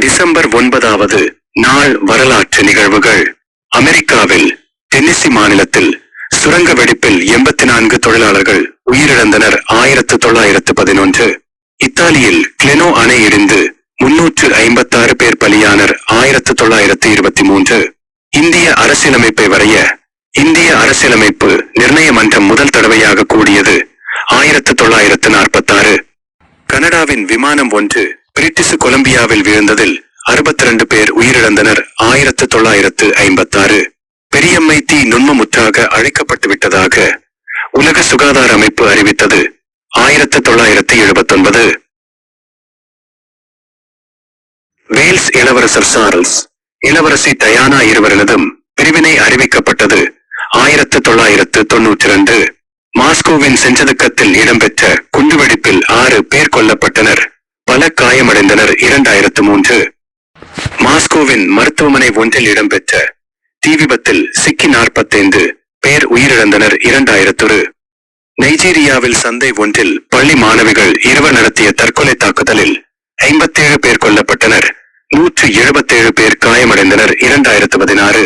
December 9வது நாள் வரலாற்று நிகழ்வுகள். அமெரிக்காவில் டென்னெசி மாநிலத்தில் சுரங்க வெடிப்பில் 84 தொழிலாளர்கள் உயிரிழந்தனர் 1911. இத்தாலியில் கிளெனோ அணை இடிந்து 356 பேர் பலியானர் 1923. இந்திய அரசியலமைப்பை வரைய இந்திய அரசியலமைப்பு நிர்ணய மன்றம் முதல் தடவையாக கூடியது 1946. கனடாவின் விமானம் ஒன்று பிரிட்டிஷ் கொலம்பியாவில் வீழ்ந்ததில் 62 பேர் உயிரிழந்தனர் 1956. பெரியம்மை தீ நுண்மமுற்றாக அழிக்கப்பட்டு விட்டதாக உலக சுகாதார அமைப்பு அறிவித்தது 1979. வேல்ஸ் இளவரசர் சார்ல்ஸ் இளவரசி டயானா இருவரினதும் பிரிவினை அறிவிக்கப்பட்டது 1992. மாஸ்கோவின் செஞ்சதுக்கத்தில் இடம்பெற்ற குண்டுவெடிப்பில் 6 பேர் கொல்லப்பட்டனர், பல காயமடைந்தனர் 2003. மாஸ்கோவின் மருத்துவமனை ஒன்றில் இடம்பெற்ற தீ விபத்தில் சிக்கி 45 பேர் உயிரிழந்தனர் 2000. நைஜீரியாவில் சந்தை ஒன்றில் பள்ளி மாணவிகள் இருவர் நடத்திய தற்கொலை தாக்குதலில் 57 பேர் கொல்லப்பட்டனர், 177 பேர் காயமடைந்தனர் 2016.